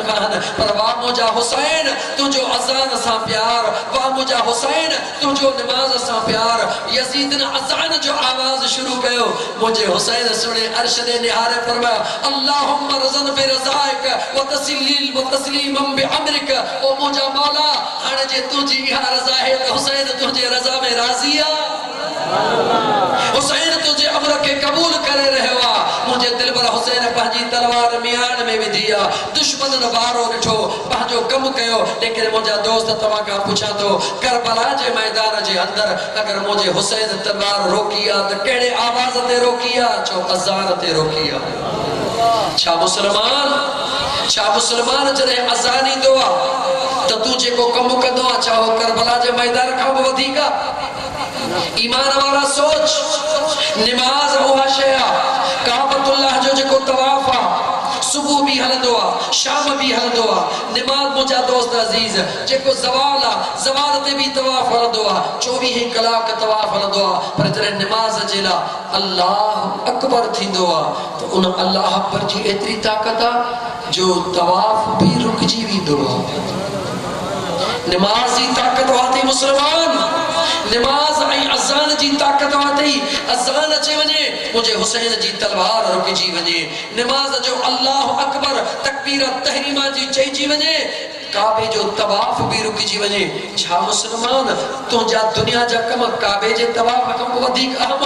कान पर वाह मुझा हुसैन तुझो अजान सा प्यार वाह मुझा हुसैन तुझो नमाज सा प्यार यजीद ने अजान जो आवाज शुरू कयो मुझे हुसैन सुने अर्श ने निहारे फरमाया अल्लाहुम्मा रज़न बि रज़ाइक व तस्लीमम बि अमरिक ओ मुझा मौला हाने जे तुझी इहा रज़ा है तो हुसैन तुझे रज़ा में राज़ी आ हुसैन तुझे अमर के कबूल करे रहवा मुझे दिल पर हुसैन पंहिंजी तलवार मियान में विधिया दुश्मन वारो ॾिठो पंहिंजो कम कयो लेकिन मुझा दोस्त तव्हां खां पुछां तो करबला जे मैदान जे अंदर अगर मुझे हुसैन तलवार रोकी आ तो केड़े आवाज ते रोकी आ चो अज़ान ते रोकी आ छा मुसलमान जदे अज़ान ईंदो आ तो तू जेको कम कंदो आ छा हो करबला जे मैदान खां बि वधीक ईमान वाला सोच नमाज उहा शय काबतुल्लाह जो जेको तवाफ आ सुबह भी हलंदो आ शाम भी हलंदो आ नमाज मुझा दोस्त अजीज जेको ज़वाल आ ज़वाल ते भी तवाफ हलंदो आ 24 कलाक तवाफ हलंदो आ पर जरे नमाज जे ला अल्लाह अकबर थींदो आ तो उन अल्लाह अकबर जी एतरी ताकत आ जो तवाफ भी रुकजी वेंदो आ नमाज जी ताकत वाती मुसलमान नमाज आई अज़ान जी ताकत वाती अज़ान अचे वने मुझे हुसैन जी तलवार रुकजी वने नमाज जो अल्लाह अकबर तकबीर तहरीमा जी चईजी वने काबे जो तवाफ भी रुकजी वने छा मुसलमान तुझा दुनिया जा कम काबे जे तवाफ खां वधीक अहम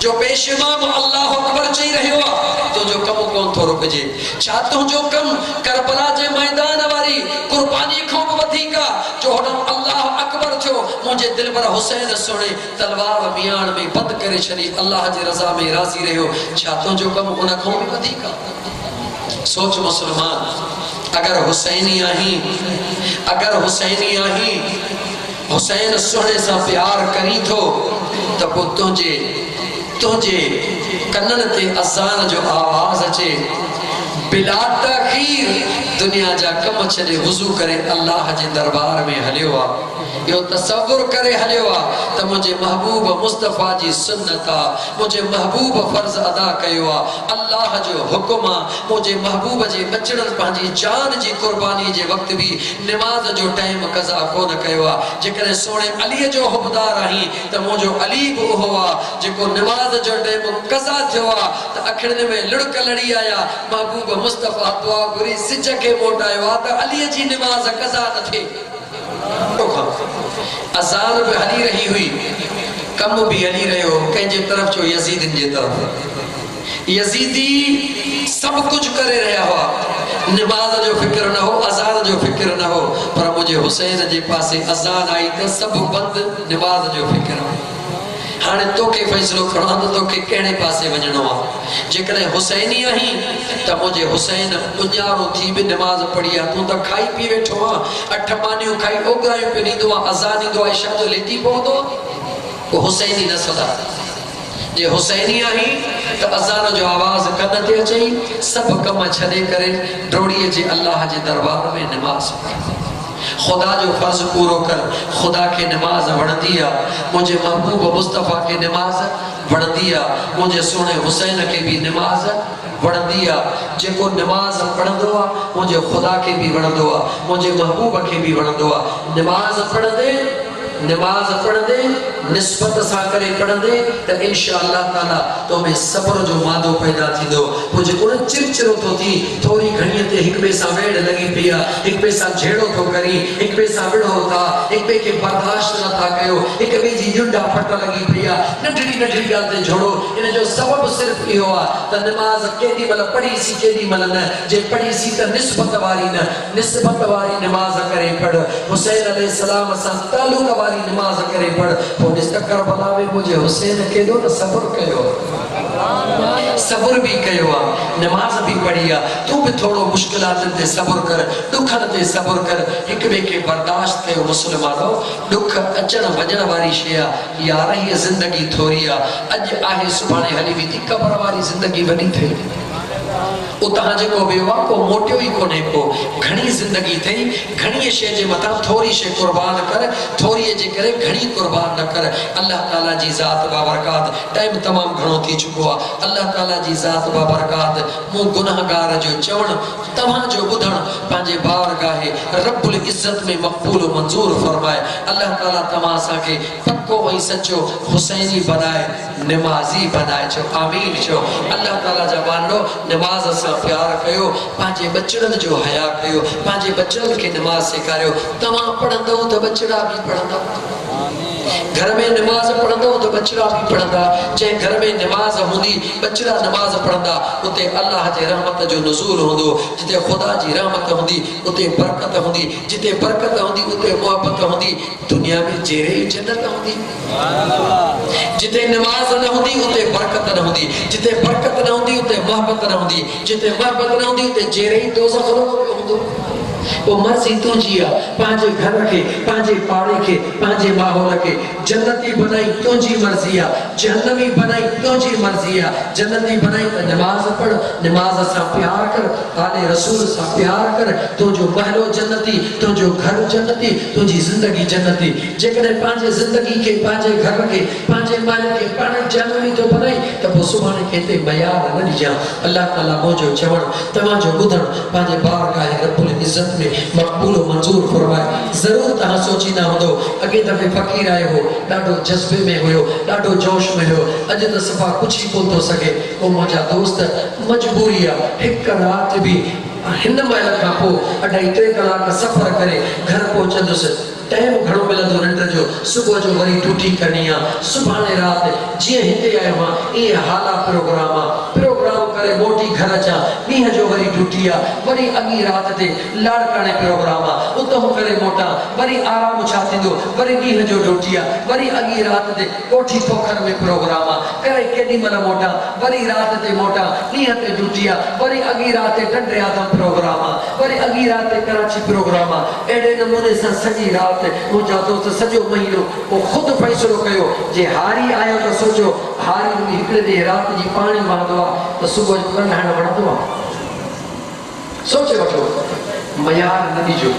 जो पेशेमाम अल्लाह अकबर चई रहियो आ तो जो कम कोन थो रुकजे छा तुझो कम करबला जे मैदान वारी कुर्बानी खां वधीक जो हुन अल्लाह अकबर थियो मुझे दिल पर हुसैन सुने तलवार मियान में बंद करे छड़ी अल्लाह जी रजा में राजी रहियो छा तुझो कम उन खां भी वधीक सोच मुसलमान अगर हुसैनी आही हुसैन सुने से प्यार करी थो तो को तुझे कन्नन ते अज़ान जो आवाज अचे बिला तखीर दुनिया जा कम छे वुजू करे अल्लाह जे दरबार में हलियो आ यो तसव्वुर करे हलियो आ त मुझे महबूब मुस्तफा जी सुन्नत आ मुझे महबूब फर्ज अदा कयो आ अल्लाह जो हुक्म आ मुझे महबूब जे बचड़न पंहिंजी जान जी कुर्बानी जे वक्त भी नमाज जो टाइम कज़ा कोन कयो आ जेकर सोने अली जो हुबदार आही त मुझो अली भी हो आ जेको नमाज जो टाइम कज़ा थियो आ त अखिड़न में लुड़क लड़ी आया महबूब मुस्तफा दुआ घुरी सिज के मोटायो आ त अली जी नमाज कज़ा न थे अज़ान भी हली रही हुई कम भी हली रहो कंहिंजे तरफ जो यजीदन जे तरफ यजीदी सब कुछ करे रहा हुआ नमाज जो फिक्र न हो अज़ान जो फिक्र न हो पर मुझे हुसैन जे पासे अज़ान आई तो सब बंद नमाज जो फिक्र हाँ तोखे फैसलो खणो तो तोखे केड़े पासे वजणो आ जेकर हुसैनी आही त मुझे हुसैन उन्यारो थी भी नमाज पढ़ी आ तू तो खाई पी बैठो आ अठ मानियो खाई ओगरायो पे नींदो आ अज़ान ईंदो आ इशा जो लेटी पवंदो को हुसैनी न सदा जे हुसैनी आही त अज़ान जो आवाज कन ते अचई सब कम छड़े करे दौड़ी जे अल्लाह जे दरबार में नमाज खुदा जो फर्ज पूरो कर खुदा के नमाज वणदी आ मुझे महबूब मुस्तफा के नमाज वणदी आ मुझे सोने हुसैन के भी नमाज वणदी आ जेको नमाज पढ़ंदो आ मुझे खुदा के भी वणदो आ मुझे महबूब के भी वणदो आ नमाज पढ़ंदे निस्बत सा करे पढ़ंदे त इंशाअल्लाह ताला तो में सब्र जो मादो पैदा थींदो मुझे कोन चिरचिरो तो थी थोड़ी घणी ते एक बे सा वेड़ लगी पिया एक बे सा झेड़ो तो करी एक बे सा विड़ो था एक बे के बर्दाश्त न था कयो एक बे जी जुंडा फट लगी पिया नढड़ी गाल ते झोड़ो इन जो सबब सिर्फ इहो आ त नमाज केदी मल पढ़ी सी केदी मल न जे पढ़ी सी त निस्बत वारी नमाज करे पढ़ हुसैन अलैहि सलाम सा ताल्लुक वारी नमाज करे पढ़ करबला में मुझे हुसैन केदो न सब्र कयो सब्र भी कयो आ नमाज भी पढ़िया तू भी थोड़ो मुश्किलात ते सब्र कर दुखन ते सब्र कर एक बे के बर्दाश्त कयो मुसलमानो दुख अचण वजण वाली शय यार ये जिंदगी थोड़ी आ अज आहे सुभाणे हली वी कब्र वाली जिंदगी वडी थे उतां जेको वियो आहे को मोटियो ई कोन्हे को घणी ज़िंदगी थई घणी शइ जे मथां थोरी शइ कुर्बान कर थोरीअ जे करे घणी कुर्बान न कर अल्लाह ताला जी ज़ात बाबरकात टाइम तमामु घणो थी चुको आहे अल्लाह ताला जी ज़ात बाबरकात मूं गुनाहगार जो चवणु तव्हांजो ॿुधणु पंहिंजे बारगाहे रब्बुल इज़्ज़त में मक़बूल मंज़ूर फरमाए अल्लाह ताला तव्हां असांखे पक्को ऐं सचो हुसैनी बनाए नमाज़ी बनाए चो आमीन चो अल्लाह ताला जा बांडो नमाज़ सां प्यार कयो पंहिंजे बचड़नि जो हया कयो पंहिंजे बचड़नि खे नमाज़ सेखारियो तव्हां पढ़ंदव त बचड़ा बि पढ़ंदा घर में नमाज पढ़ंदव तो बचड़ा भी पढ़ंदा जंहिं घर में नमाज हूंदी बचड़ा नमाज पढ़ंदा उते अल्लाह जे रहमत जो नुज़ूल हूंदो जिते ख़ुदा जी रहमत हूंदी उते बरकत हूंदी जिते बरकत हूंदी उते मोहब्बत हूंदी दुनिया में जहिड़े ई जन्नत हूंदी जिते नमाज न हूंदी उते बरकत न हूंदी जिते बरकत न हूंदी उते मोहब्बत न हूंदी जिते मोहब्बत न हूंदी उते जहिड़े ई दोज़ख हूंदो वो मर्जी तुझी आ पांजे घर के पांजे पाड़े के पांजे माहौल के जन्नती बनाई तुझी मर्जी आ जहन्नमी बनाई तुझी मर्जी आ जन्नती बनाई तो नमाज पढ़ नमाज से प्यार कर आले रसूल से प्यार कर तो जो महलो जन्नती तो जो घर जन्नती तुझी जिंदगी जन्नती जेकरे पांजे जिंदगी के पांजे घर के पांजे माल के पांजे जन्नती तो बनाई तो वो सुभाने कहते मयार न दिया अल्लाह ताला मोजो चवण तमा जो बुधन पांजे बारगाह रब्बुल इज्जत में मक़बूल मंजूर फरमाए जरूर तहां सोचींदा हूंदो अॻे दफ़े फ़क़ीर आयो हो ॾाढो जज़्बे में हुयो ॾाढो जोश में हुयो अॼु त सफ़ा कुझु ई कोन थो सघे पोइ मुंहिंजा दोस्त मजबूरी आहे हिकु राति बि हिन महिल खां पोइ 2.5 कलाक सफ़र करे घर पहुचंदुसि टाइम घणो मिलंदो निंड जो सुबुह जो वरी ड्यूटी करणी आहे सुभाणे राति जीअं हिते आयो आहियां ईअं हाला प्रोग्राम करे मोटी घर अचां ॾींहं जो वरी ड्यूटी आहे वरी अॻी राति ते लाड़काणे प्रोग्राम आहे उतां करे मोटां वरी आराम छा थींदो वरी ॾींहं जो ड्यूटी आहे वरी अॻी राति ते कोठी पोखर में प्रोग्राम आहे करे केॾी महिल मोटां वरी राति ते मोटां ॾींहं ते ड्यूटी आहे वरी अॻी राति ते डंडे आदम प्रोग्राम आहे वरी अॻी राति ते कराची प्रोग्राम आहे अहिड़े नमूने सां सॼी राति मुझा दोस्त सजो महीनो वो खुद फैसलो कयो जे हारी आयो तो सोचो हारी में हिकड़े दे रात जी पानी मांगदो तो सुबह जो कन्हाण वणदो सोचे वठो मयार न दीजो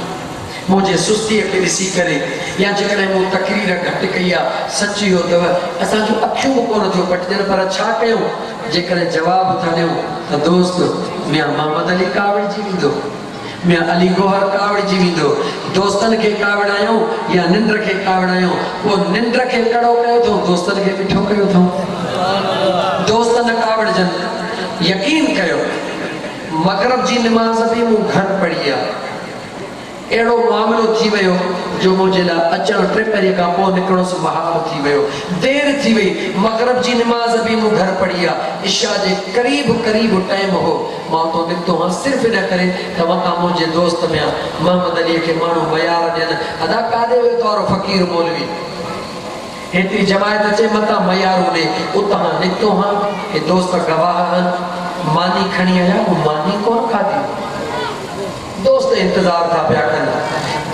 मुझे सुस्ती के ॾिसी करे या जेकॾहिं मूं तकरीर घटि कई आहे सची हो अथव असांजो अखियूं कोन थियो पटजनि पर छा कयूं जेकॾहिं जवाब था ॾियूं त दोस्त मियां मोहम्मद अली कावड़ जी वेंदो मैं अली गोहर कावड़ जी विंदो दोस्तन के कावड़ायो या निंद्र के कावड़ायो वो निंद्र के कड़ो कयो तो दोस्तन के मिठो कयो तो दोस्तन कावड़ जन यकीन कयो मगरिब जी नमाज भी मु घर पढ़िया एड़ो मामलो थी वयो जो मुझे ला अचण ट्रिपरी का पो निकलो से महाल थी वयो देर थी वई मगरिब जी नमाज भी मु घर पढ़िया इशा जे करीब करीब टाइम हो मां तो निकतो हां सिर्फ न करे तवा का मुझे दोस्त में मोहम्मद अली के मानो मयार देन अदा कादे वे तोरो फकीर मौलवी हेती जमायत अचे मता मयार ने उता निकतो हां के दोस्त गवाह मानी खणी आया वो मानी कौन खादी दोस्त इंतजार था पिया कनि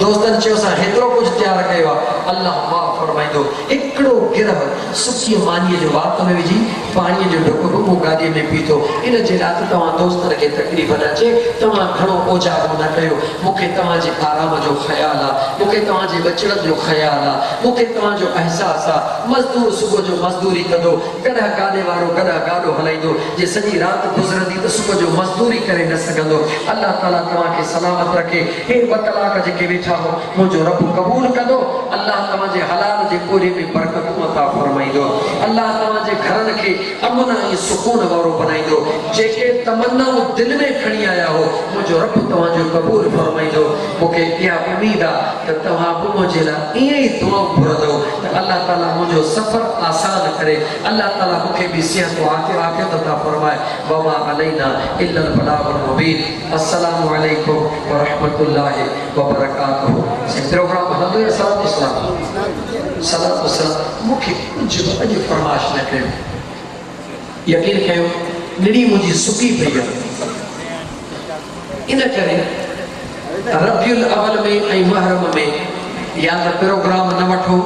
दोस्तन चयो असां हेतिरो कुझु तयार कयो आहे अल्लाह माफ़ फरमाईंदो हिकिड़ो गिरह सुकी मानीअ जो वात में विझी पाणीअ जो ढुक मूं गाॾीअ में पीतो इन जे लाइ तव्हां दोस्तनि खे तकलीफ़ न अचे तव्हां घणो ओझारो न कयो मूंखे तव्हांजे आराम जो ख़्यालु आहे मूंखे तव्हांजे बचड़नि जो ख़्यालु आहे मूंखे तव्हांजो अहसासु आहे मज़दूर सुबुह जो मज़दूरी कंदो कॾहिं गाॾे वारो कॾहिं गाॾो हलाईंदो जे सॼी राति गुज़रंदी त सुबुह जो मज़दूरी करे न सघंदो अल्लाह ताला तव्हांखे सलामत रखे हे 2 कलाक जेके वेठा हो मुझो रब कबूल कंदो अल्लाह तव्हांजे हलाल जे कोरे में बरकत अता फरमाईंदो अल्लाह तव्हांजे घरनि खे अमन ऐं सुकून वारो बनाईंदो जेके तमन्नाऊं दिलि में खणी आया हो मुझो रब तव्हांजो कबूल फरमाईंदो मूंखे इहा उमेद आहे त तव्हां बि मुंहिंजे लाइ ईअं ई दुआ घुरंदो त अल्लाह ताला मुंहिंजो सफ़र आसान करे अल्लाह ताला मूंखे बि सिहत आफ़ियत अता फरमाए वमा अलैना इल्लल बलागुल मुबीन अस्सलामु अलैकुम व रहमतुल्लाहि व बरकातहू प्रोग्राम हलंदो आहे सलाम सलाम मूंखे कुझु अॼु फरमाइश न कयो यकीन कयो निड़ी मुंहिंजी सुकी पई आहे इन करे रबियुल अवल में ऐं मुहर्रम में या त प्रोग्राम न वठो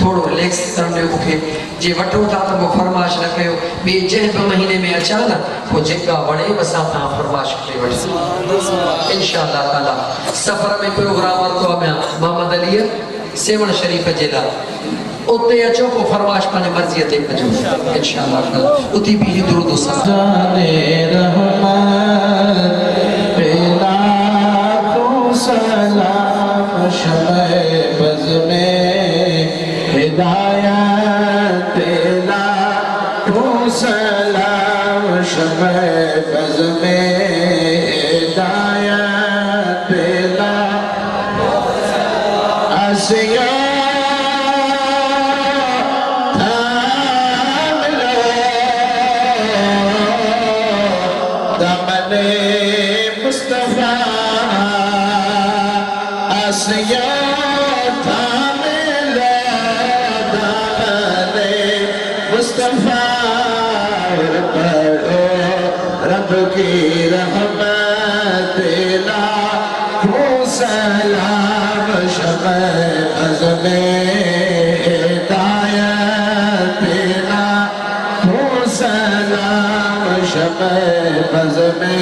थोड़ो रिलैक्स करण ॾियो मूंखे जे वठो था तो वो फरमाश न कयो बे जंहिं बि महीने में अचा न वो जेका वणे बसा ता फरमाश करे वठ इंशाअल्लाह ताला। सफर में प्रोग्राम वरतो मैं मोहम्मद अली सेवण शरीफ जे ला उते अचो को फरमाश पाने मर्जी ते कजो इंशाअल्लाह ताला। उती भी दुरूद सलाम रहमान पेला को सलाम शमे बज में हिदायत पेला को सलाम शमे बज में हिदायत पेला आसिया मुस्तफा आसिया थामिला दामने मुस्तफा पढ़ो रब की रहमत ला हो सलाम शमे बज़ में हिदायत ला हो सलाम शमे बज़ में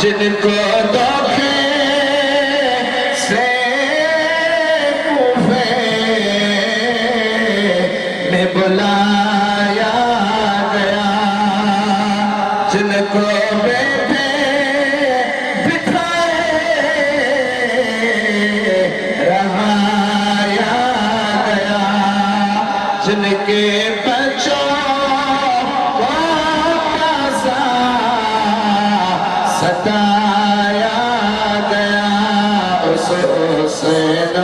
जिनको धोखे से कूफे में बुलाया गया जिनको बैठे बिठाए रहाया गया जिनके बच्चों सताया गया उस हुसैन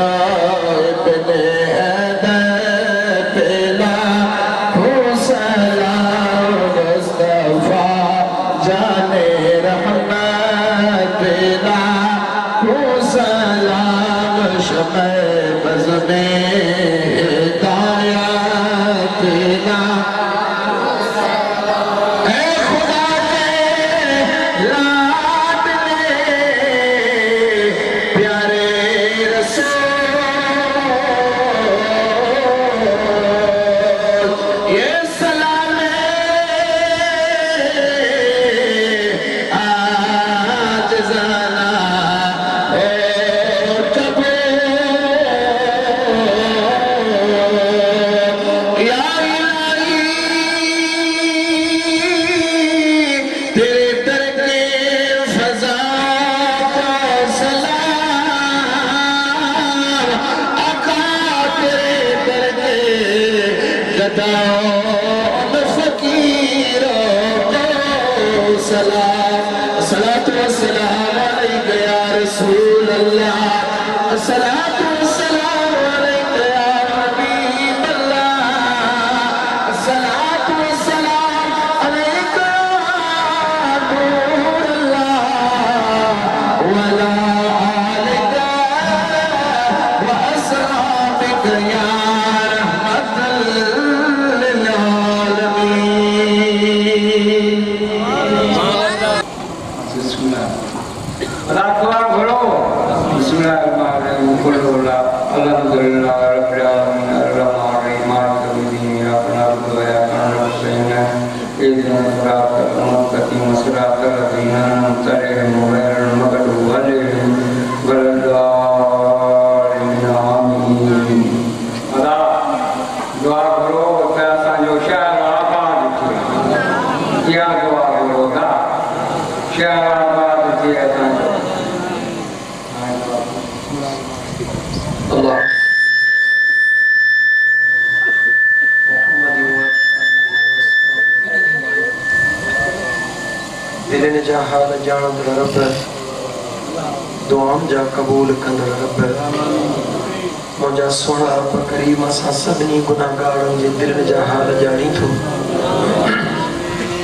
इब्ने हैदर पेला हो सलाम मुस्तफा जाने रहमत पेला हो सलाम शमे बज़ में हिदायत पेला सलात वस्सलाम अलैका या रसूल अल्लाह सलात वस्सलाम अलैका या हबीब अल्लाह सलात वस्सलाम अलैका नूर अल्लाह वला आलिका व असहाबिका या रहमतल लिल दिलनि जा हाल ॼाणंदड़ रब दुआउनि जा क़बूल कंदड़ रब मुंहिंजा सोना रब करीम असां सभिनी गुनाहगारनि जे दिलनि जा हाल ॼाणी थो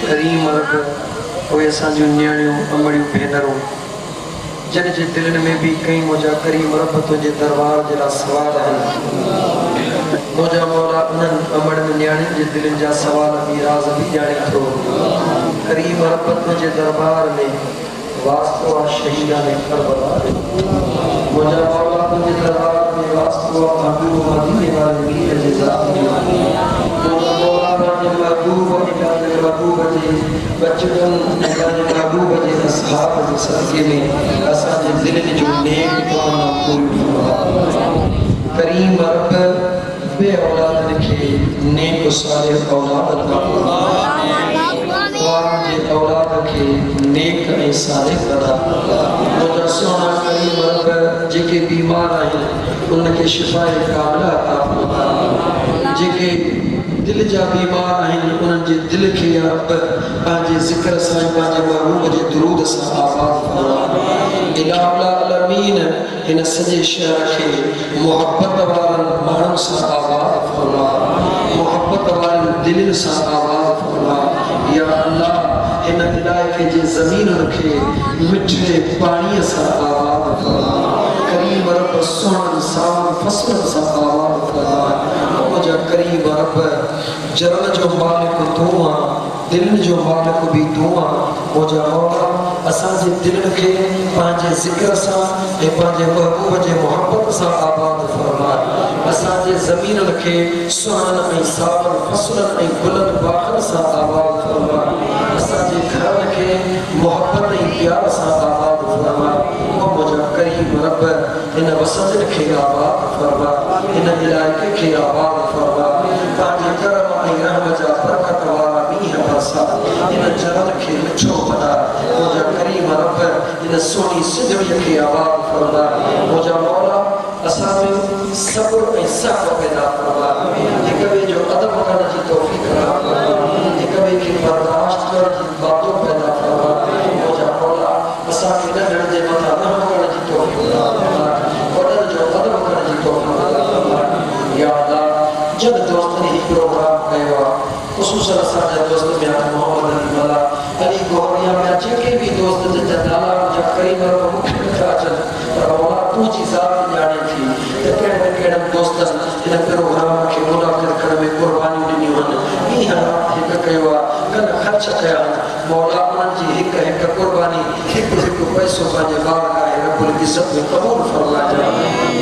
करीम रब उहे असांजूं नियाणियूं अमड़ियूं भेनरूं जिन जे दिलनि में भी कई मुंहिंजा करीम रब तुंहिंजे दरबार जे लाइ सवाल आहिनि मुंहिंजा मौला उन्हनि अमड़नि नियाणियुनि जे दिलनि जा सवाल बि राज़ बि ॼाणी थो करीम रब तुंहिंजे दरबार में वास्तव शहीदा ने करबला मुझा मौला तुझे दरबार में वास्तव महबूब मदीने वाले मीर जज़ात ने मुझा मौला ने महबूब ने महबूब जे बचपन ने महबूब जे असहाब जे सदके में असा जे दिल जो नेक तमन्ना पूरी फरमा करीम रब बे औलाद के नेक सालिह औलाद अता फरमा जे औलाद के नेक ऐं सालिह अता मुझा सोना करीम रब जेके बीमार आहिनि उनके शिफाए कामिला अता फरमा जेके दिल जा बीमार आहिनि उन्हनि जे दिल खे या रब पंहिंजे ज़िक्र सां पंहिंजे महबूब जे दुरूद सां आबाद फरमा इलाह अलमीन हिन सॼे शहर खे मोहब्बत वारनि माण्हुनि सां आबाद फरमा मोहब्बत वारनि दिलनि सां आबाद फरमा या अल्लाह हिन इलाइक़े जे ज़मीनुनि खे मिठे पाणीअ सां आबाद फरमा करीम रब सुहिणनि सावनि फसलनि सां आबाद फरमा मुंहिंजा करीम रब जरन जो मालिक तूं आहीं दिलनि जो मालिक भी तूं आहीं मुंहिंजा मौला असांजे दिलनि खे पंहिंजे ज़िक्र सां ऐं पंहिंजे महबूब जे मोहब्बत सां आबाद फरमा असांजे ज़मीनुनि खे सुहिणनि ऐं सावनि फसलनि ऐं गुलनि बाग़नि सां आबाद फरमा असांजे घरनि खे मोहब्बत ऐं प्यार सां आबाद फरमा मुंहिंजा करीम रब हिन वसंदनि खे आबाद फरमा हिन इलाइक़े खे आबाद फरमा पंहिंजे करम ऐं रहम जा बरकत वारा मींहं बरसा हिन जरन खे मिठो बना मुंहिंजा करीम रब हिन सोनी सिंधड़ीअ खे आबाद फरमा मुंहिंजा मौला असां में सब्र ऐं सब्र पैदा फरमा हिक ॿिए जो अदब करण जी तौफ़ीक़ अता फरमा हिक ॿिए खे बर्दाश्त करण जी बातूं पैदा फरमा मुंहिंजा मौला असांखे नंढनि जे मथां रहम करण जी तौफ़ीक़ अता फरमा वॾनि जो अदब करण जी तौफ़ीक़ अता फरमा या अल्लाह जब दोस्तनि ही प्रोग्राम कयो आहे ख़ुसूसन असांजा दोस्त ॿिया मोहम्मद अली मला अली गोहरिया ॿिया जेके बि दोस्त जंहिंजा नाला मुंहिंजा करीम रब मूंखे नथा अचनि पर मौला तूं जी ज़ात ॼाणे थी त कहिड़े कहिड़नि दोस्तनि हिन प्रोग्राम खे मुनाक़िद करण में क़ुर्बानियूं ॾिनियूं आहिनि ॾींहं राति हिकु कयो आहे कन ख़र्च कया आहिनि मौला उन्हनि जी हिकु हिकु क़ुर्बानी हिकु हिकु पैसो पंहिंजे बारगाह रब्बुल इज़्ज़त में क़बूल फरमाइजा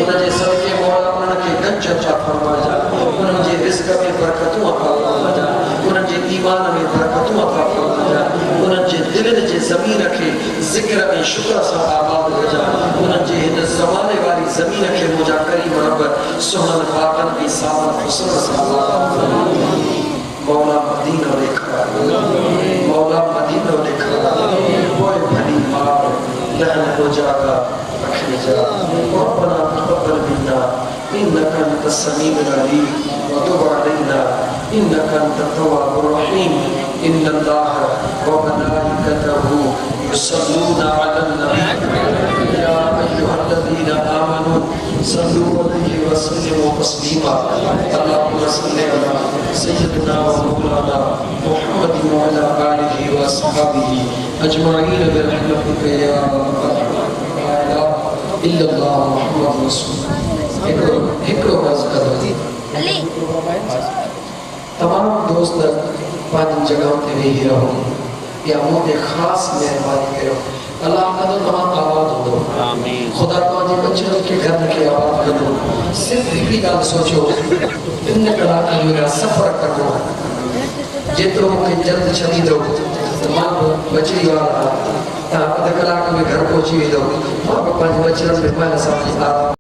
उनजे सदके मौला उन्हनि खे गंज अता फरमाइजा उन्हनि जे रिज़्क़ में बरकतूं अता फरमाइजा उन्हनि जे ईमान में बरकतूं अता फरमाइजा उन्हनि जे दिलनि जे ज़मीन खे ज़िक्र ऐं शुक्र सां आबाद कजा उन्हनि जे हिन ज़माने वारी ज़मीन खे मुंहिंजा करीम रब सुहिणनि बाग़नि ऐं सावनि फसलनि सां आबाद फरमा मौला मदीनो ॾेखार मौला मदीनो ॾेखार पोइ भली मार लहन गुजारा रखने जा रब्बना तक़ब्बल मिन्ना इन्नका अंतस समीउल अलीम व तुब अलैना इन्नका अंतत तव्वाबुर रहीम इन्नल्लाह व मलाइकतहु युसल्लूना अलन नबी या अय्युहल्लज़ीना आमनू सल्लू अलैहि व सल्लिमू तस्लीमा अल्लाहुम्मा सल्लि अला सय्यिदिना व मौलाना मुहम्मद व अला आलिहि व अस्हाबिहि अजमईन बिरहमतिका या इल्लल्लाह मुहम्मद रसूल हिकड़ो बस कदम तमाम दोस्त पांच जगह ते वेही रहो या मुझे खास मेहरबानी करो अल्लाह कदो तमाम आबाद हो आमीन खुदा तुझे बच्चों के घर के आबाद कर दो सिर्फ एक गाल सोचो इन कलाक मेरा सफर करना जेतरो के जल्द छदी दो तमाम बचड़ी वाला ता अध कलाक में घर पहुंची दो मां पांच बच्चन में पाण साथ